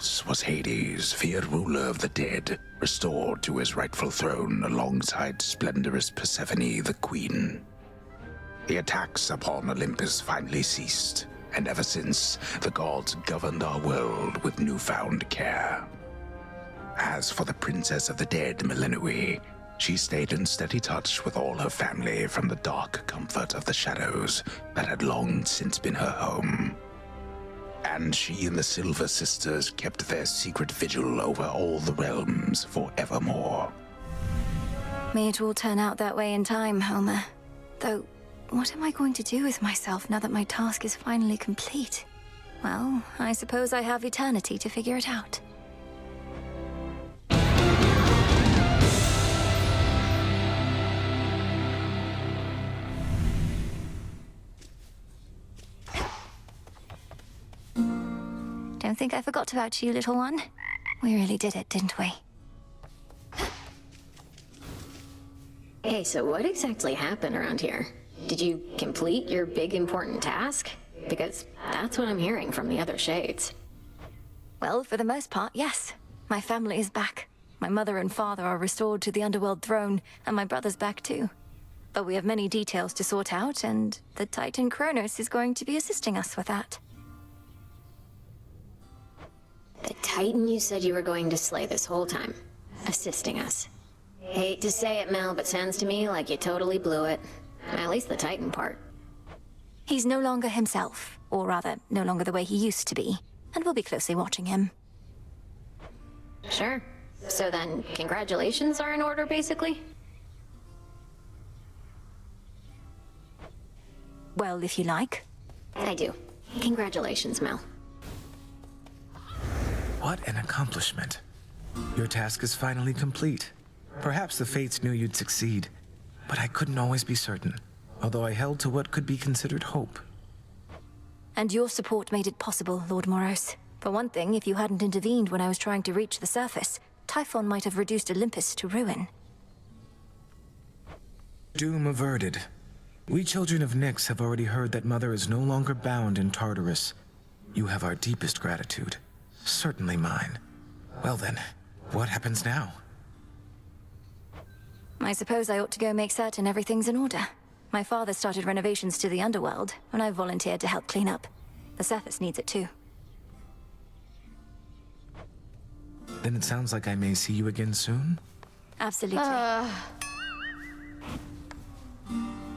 Kronos was Hades, feared ruler of the dead, restored to his rightful throne alongside splendorous Persephone, the queen. The attacks upon Olympus finally ceased, and ever since, the gods governed our world with newfound care. As for the Princess of the Dead, Melinoi, she stayed in steady touch with all her family from the dark comfort of the shadows that had long since been her home. And she and the Silver Sisters kept their secret vigil over all the realms forevermore. May it all turn out that way in time, Homer. Though, what am I going to do with myself now that my task is finally complete? Well, I suppose I have eternity to figure it out. Don't think I forgot about you, little one. We really did it, didn't we? Hey, so what exactly happened around here? Did you complete your big important task? Because that's what I'm hearing from the other shades. Well, for the most part, yes. My family is back. My mother and father are restored to the Underworld throne, and my brother's back too. But we have many details to sort out, and the Titan Kronos is going to be assisting us with that. The Titan you said you were going to slay this whole time, assisting us. Hate to say it, Mel, but sounds to me like you totally blew it. At least the Titan part. He's no longer himself, or rather, no longer the way he used to be, and we'll be closely watching him. Sure. So then, congratulations are in order, basically? Well, if you like. I do. Congratulations, Mel. What an accomplishment. Your task is finally complete. Perhaps the Fates knew you'd succeed, but I couldn't always be certain, although I held to what could be considered hope. And your support made it possible, Lord Moros. For one thing, if you hadn't intervened when I was trying to reach the surface, Typhon might have reduced Olympus to ruin. Doom averted. We children of Nyx have already heard that Mother is no longer bound in Tartarus. You have our deepest gratitude. Certainly mine. Well then, what happens now? I suppose I ought to go make certain everything's in order. My father started renovations to the Underworld, and I volunteered to help clean up. The surface needs it too. Then it sounds like I may see you again soon? Absolutely.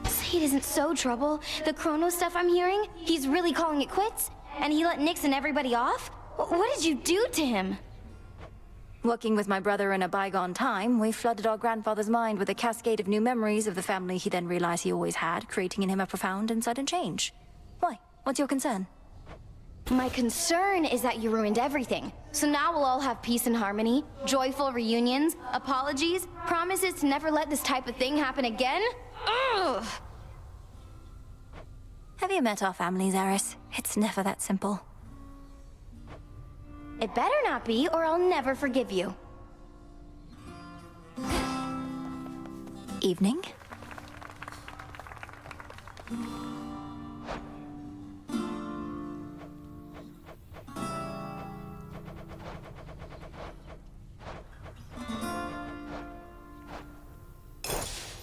Say it isn't so trouble. The Kronos stuff I'm hearing, he's really calling it quits? And he let Nyx and everybody off? What did you do to him? Working with my brother in a bygone time, we flooded our grandfather's mind with a cascade of new memories of the family he then realized he always had, creating in him a profound and sudden change. Why? What's your concern? My concern is that you ruined everything. So now we'll all have peace and harmony, joyful reunions, apologies, promises to never let this type of thing happen again? Ugh! Have you met our families, Eris? It's never that simple. It better not be, or I'll never forgive you. Evening?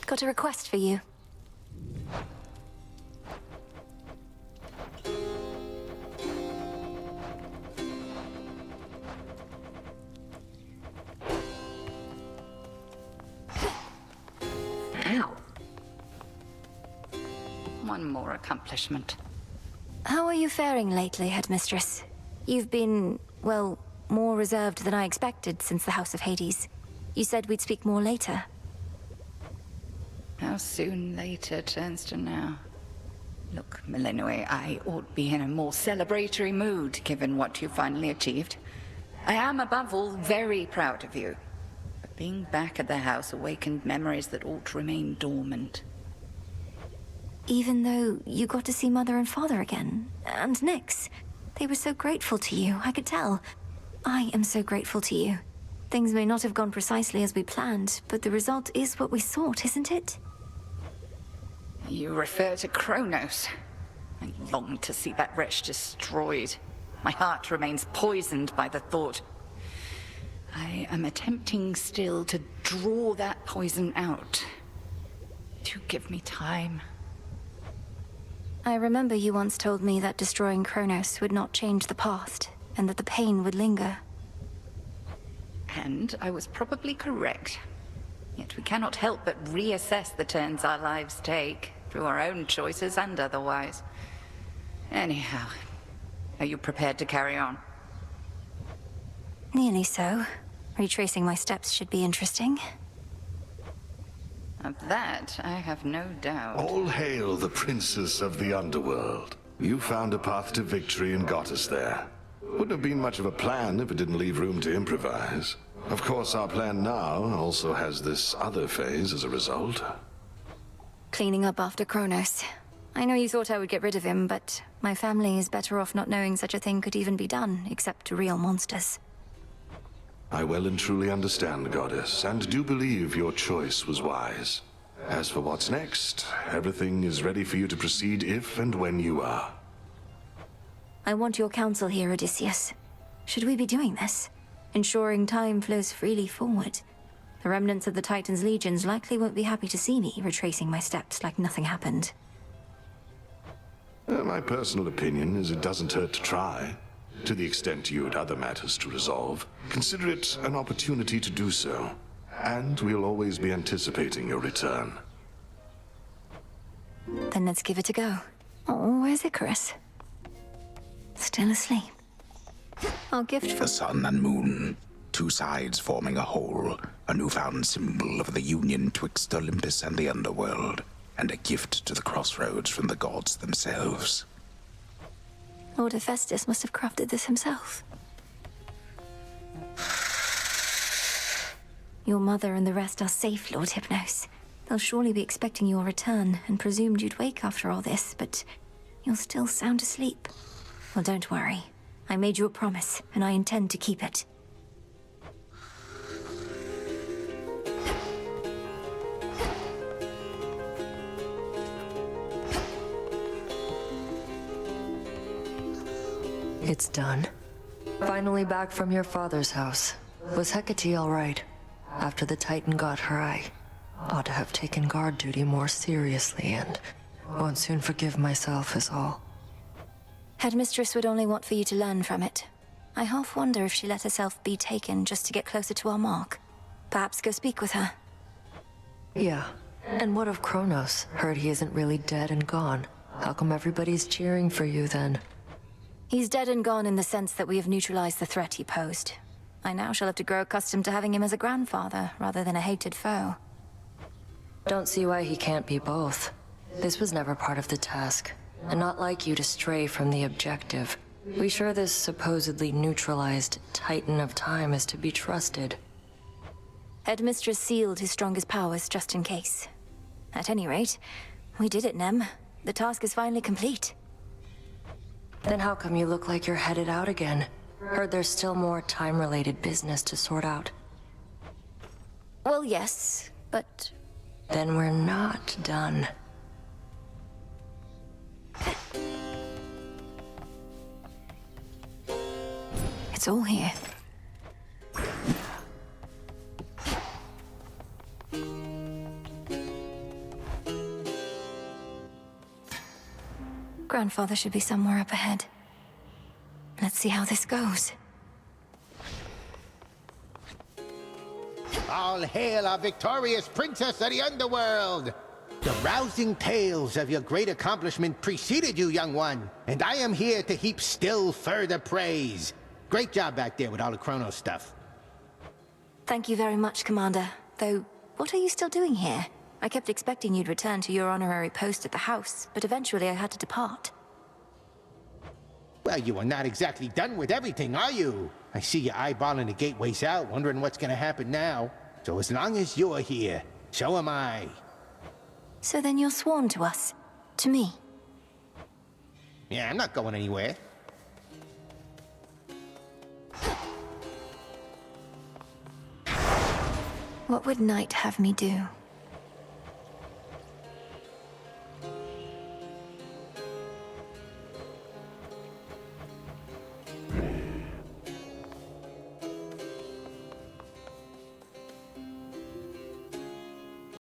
Got a request for you. Ow. One more accomplishment. How are you faring lately, Headmistress? You've been, well, more reserved than I expected since the House of Hades. You said we'd speak more later. How soon later turns to now. Look, Melinoi, I ought be in a more celebratory mood, given what you finally achieved. I am, above all, very proud of you. But being back at the house awakened memories that ought to remain dormant. Even though you got to see Mother and Father again, and Nyx, they were so grateful to you, I could tell. I am so grateful to you. Things may not have gone precisely as we planned, but the result is what we sought, isn't it? You refer to Kronos. I long to see that wretch destroyed. My heart remains poisoned by the thought. I am attempting still to draw that poison out. Do give me time. I remember you once told me that destroying Kronos would not change the past, and that the pain would linger. And I was probably correct. Yet we cannot help but reassess the turns our lives take, through our own choices and otherwise. Anyhow, are you prepared to carry on? Nearly so. Retracing my steps should be interesting. Of that, I have no doubt. All hail the princess of the underworld. You found a path to victory and got us there. Wouldn't have been much of a plan if it didn't leave room to improvise. Of course, our plan now also has this other phase as a result. Cleaning up after Kronos. I know you thought I would get rid of him, but my family is better off not knowing such a thing could even be done, except to real monsters. I well and truly understand, Goddess, and do believe your choice was wise. As for what's next, everything is ready for you to proceed if and when you are. I want your counsel here, Odysseus. Should we be doing this? Ensuring time flows freely forward. The remnants of the Titan's legions likely won't be happy to see me retracing my steps like nothing happened. My personal opinion is it doesn't hurt to try. To the extent you had other matters to resolve, consider it an opportunity to do so. And we'll always be anticipating your return. Then let's give it a go. Oh, where's Icarus? Still asleep. Our gift for The sun and moon, two sides forming a whole, a newfound symbol of the union twixt Olympus and the underworld, and a gift to the crossroads from the gods themselves. Lord Hephaestus must have crafted this himself. Your mother and the rest are safe, Lord Hypnos. They'll surely be expecting your return, and presumed you'd wake after all this, but you're still sound asleep. Well, don't worry. I made you a promise, and I intend to keep it. It's done. Finally back from your father's house. Was Hecate all right? After the Titan got her, I ought to have taken guard duty more seriously and won't soon forgive myself is all. Headmistress would only want for you to learn from it. I half wonder if she let herself be taken just to get closer to our mark. Perhaps go speak with her. Yeah. And what of Kronos? Heard he isn't really dead and gone. How come everybody's cheering for you then? He's dead and gone in the sense that we have neutralized the threat he posed. I now shall have to grow accustomed to having him as a grandfather, rather than a hated foe. Don't see why he can't be both. This was never part of the task, and not like you to stray from the objective. We sure this supposedly neutralized Titan of Time is to be trusted? Headmistress sealed his strongest powers just in case. At any rate, we did it, Nem. The task is finally complete. Then how come you look like you're headed out again? Heard there's still more time-related business to sort out. Well, yes, but... Then we're not done. It's all here. Grandfather should be somewhere up ahead. Let's see how this goes. All hail our victorious princess of the underworld! The rousing tales of your great accomplishment preceded you, young one, and I am here to heap still further praise. Great job back there with all the Kronos stuff. Thank you very much, Commander. Though, what are you still doing here? I kept expecting you'd return to your honorary post at the house, but eventually I had to depart. Well, you are not exactly done with everything, are you? I see you eyeballing the gateways out, wondering what's gonna happen now. So as long as you're here, so am I. So then you're sworn to us. To me. Yeah, I'm not going anywhere. What would Knight have me do?